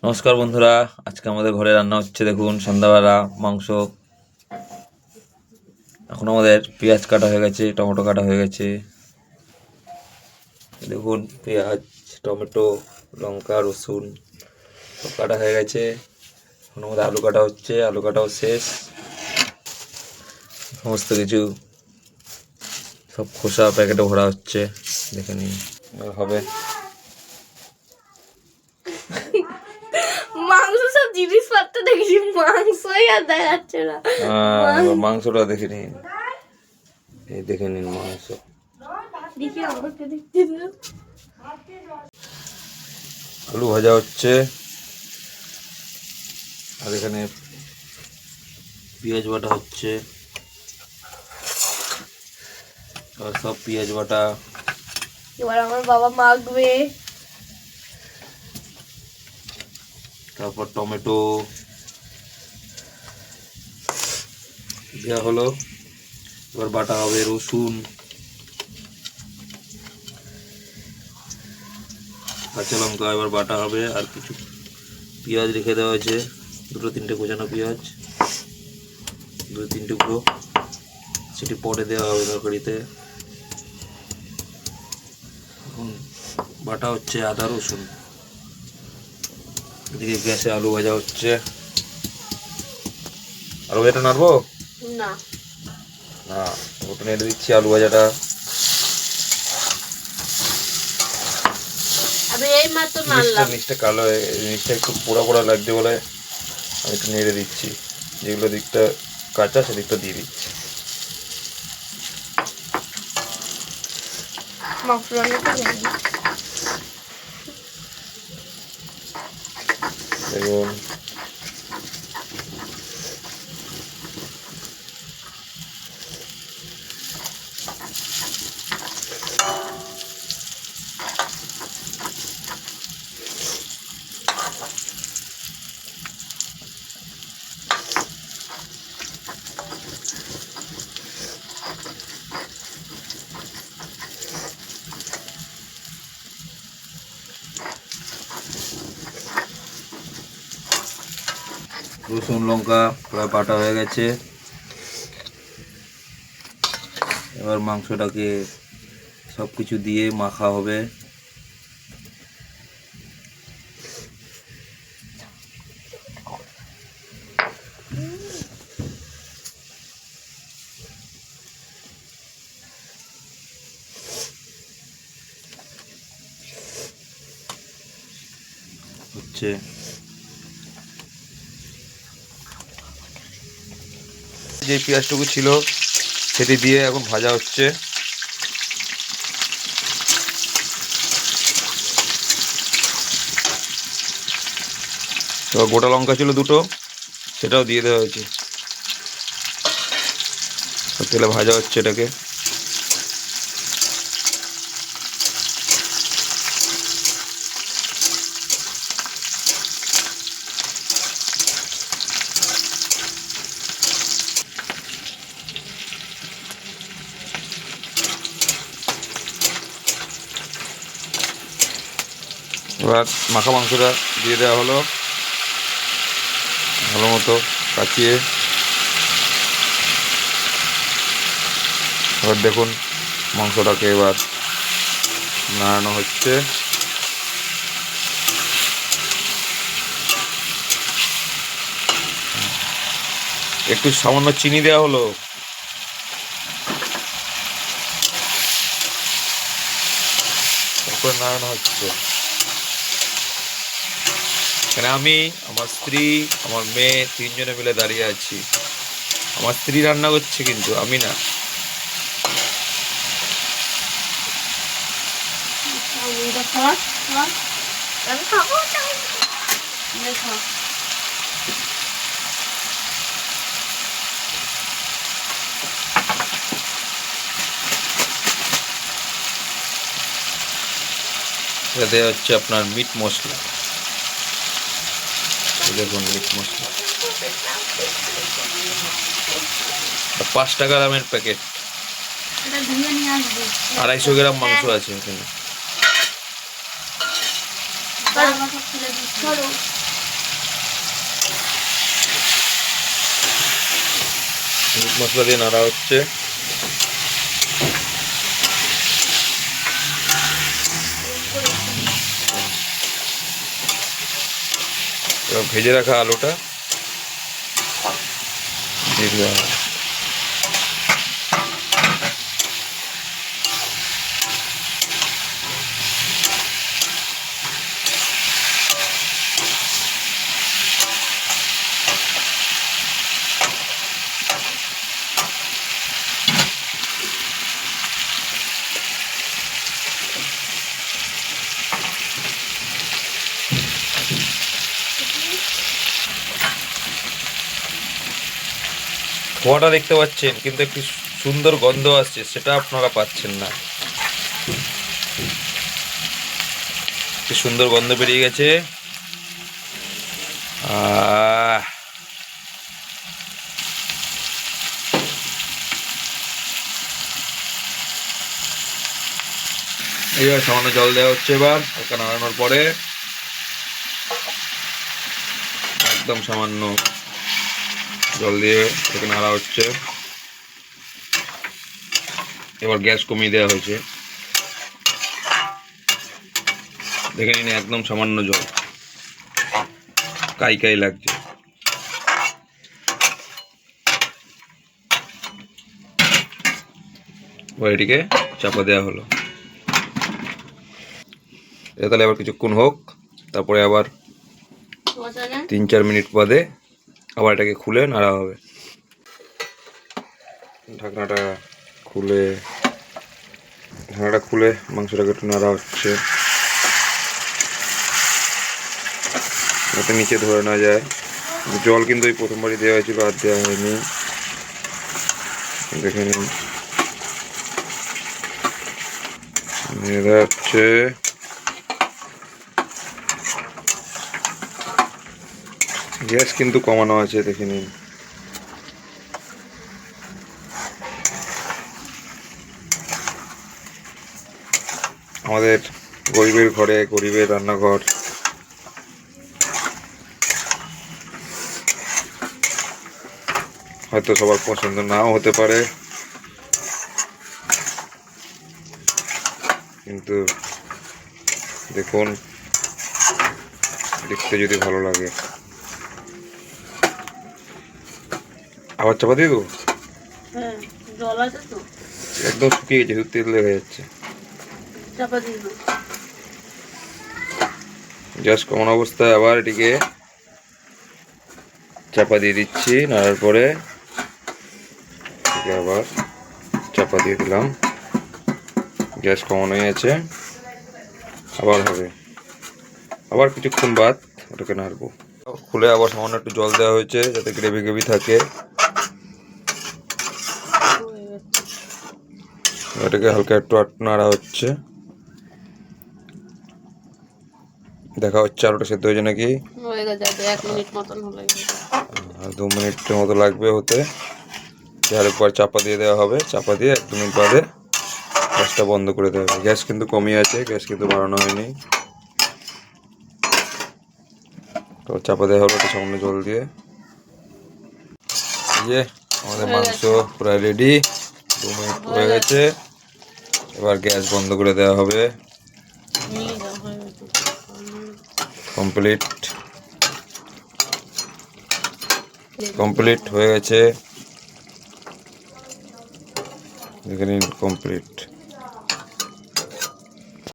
নমস্কার বন্ধুরা, আজকে আমাদের ঘরে রান্না হচ্ছে। দেখুন, সন্ধ্যাবেলা মাংস। এখন আমাদের পেঁয়াজ কাটা হয়ে গেছে, টমেটো কাটা হয়ে গেছে। দেখুন, পেঁয়াজ, টমেটো, লঙ্কা, রসুন সব কাটা হয়ে গেছে। এখন আমাদের আলু কাটা হচ্ছে, আলু কাটাও শেষ। সমস্ত কিছু সব খোসা প্যাকেটে ভরা হচ্ছে। দেখে নিন হবে। মাংস সব জিনিসপত্র দেখেছি, মাংসই আর দেখা যাচ্ছে না। মাংসটা দেখে নিন, এই দেখে নিন মাংস। দেখি আমাকে দেখতে দিল। আলু ভাজা হচ্ছে, আর এখানে পেঁয়াজ বাটা হচ্ছে। আর সব পেঁয়াজ বাটা। এবার আমার বাবা মাখবে। তারপর টমেটো দেওয়া হলো। এবার বাটা হবে রসুন, কাঁচা লঙ্কা এবার বাটা হবে। আর কিছু পেঁয়াজ রেখে দেওয়া হয়েছে, দুটো তিনটে কোচানো পেঁয়াজ, দু তিন টুকরো, সেটি পরে দেওয়া হবে তরকারিতে। এখন বাটা হচ্ছে আদা রসুন। এদিকে গ্যাসে আলু ভাজা হচ্ছে। আলু ভাজাটা নাড়বো না, না, ওটা নেড়ে দিচ্ছি আলু ভাজাটা। আমি এই মাত্র নাড়লাম। জিনিসটা কালো, জিনিসটা একটু পোড়া পোড়া লাগছে বলে আমি একটু নেড়ে দিচ্ছি। যেগুলো দিকটা কাঁচা সেদিকটা দিয়ে দিচ্ছি। মাংস রান্নাটা জানি। দেখুন, রসুন লঙ্কা প্রায় বাটা হয়ে গেছে। এবার মাংসটাকে সব কিছু দিয়ে মাখা হবে। হচ্ছে যে পেঁয়াজটুকু ছিল সেটি দিয়ে এখন ভাজা হচ্ছে। তো গোটা লঙ্কা ছিল দুটো, সেটাও দিয়ে দেওয়া হয়েছে। তেলে ভাজা হচ্ছে এটাকে। এবার মাখা মাংসটা দিয়ে দেওয়া হলো, ভালো মতো কাচিয়ে। এবার দেখুন মাংসটাকে এবার নাড়ানো হচ্ছে। একটু সামান্য চিনি দেওয়া হলো। তারপরে নাড়ানো হচ্ছে। এখানে আমি, আমার স্ত্রী, আমার মেয়ে তিনজনে মিলে দাঁড়িয়ে আছি। আমার স্ত্রী রান্না করছে, কিন্তু আমি না। আমি খাবো। এটা দেওয়া হচ্ছে আপনার মিট মশলা। দেখুন মিট মশলা 5 টাকা দামের প্যাকেট। 250 গ্রাম মাংস আছে এখানে। মিট মশলা দিয়ে নাড়া হচ্ছে। এবার ভেজে রাখা আলুটা দিয়ে দেওয়া হবে। ধোঁয়াটা দেখতে পাচ্ছেন, কিন্তু একটি সুন্দর গন্ধ আসছে, সেটা আপনারা পাচ্ছেন না। কি সুন্দর গন্ধ বেরিয়ে গেছে। এইবার সামান্য জল দেওয়া হচ্ছে। এবার ওকে নাড়ানোর পরে একদম সামান্য জল দিয়ে ওকে নাড়া হচ্ছে। এবার গ্যাস কমিয়ে দেওয়া হয়েছে। দেখে নিন, একদম সামান্য জল, কাই কাই লাগছে। এবার এটিকে চাপা দেওয়া হলো। এটা তাহলে আবার কিছুক্ষণ হোক, তারপরে আবার 3-4 মিনিট বাদে আবার এটাকে খুলে নাড়া হবে। ঢাকনাটা খুলে মাংসটাকে একটু নাড়া হচ্ছে, যাতে নিচে ধরে না যায়। জল কিন্তু ওই প্রথমবারই দেওয়া হয়েছিল, আর দেওয়া হয়নি। দেখে নিন, হচ্ছে গ্যাস কিন্তু কমানো আছে, দেখে নিন। আমাদের গরিবের ঘরে গরিবের রান্নাঘর, হয়তো সবার পছন্দ নাও হতে পারে, কিন্তু দেখুন, দেখতে যদি ভালো লাগে। আবার চাপা দিয়ে দেবো। একদম শুকিয়ে গেছে, তেল লেগে যাচ্ছে। গ্যাস কমানো অবস্থায় আবার এটিকে চাপা দিয়ে দিচ্ছি। নাড়ার পরে এটিকে আবার চাপা দিয়ে দিলাম। গ্যাস কমানোই আছে, আবার হবে। আবার কিছুক্ষণ বাদ ওটাকে নাড়বো। খুলে আবার সামান্য একটু জল দেওয়া হয়েছে, যাতে গ্রেভি গ্রেভি থাকে। এটাকে হালকা একটু নাড়া হচ্ছে। দেখা হচ্ছে আলুটা সেদ্ধ হয়েছে নাকি। 2 মিনিটের মতো লাগবে হতে। আরেকবার চাপা দিয়ে দেওয়া হবে। চাপা দিয়ে 1-2 মিনিট বাদে গ্যাসটা বন্ধ করে দেওয়া হবে। গ্যাস কিন্তু কমিয়ে আছে, গ্যাস কিন্তু বাড়ানো হয়নি। তো চাপা দেওয়া হলো একটু সামান্য জল দিয়ে। আমাদের মাংস প্রায় রেডি। 2 মিনিট হয়ে গেছে। এবার গ্যাস বন্ধ করে দেওয়া হবে। কমপ্লিট হয়ে গেছে, দেখে নিন, কমপ্লিট।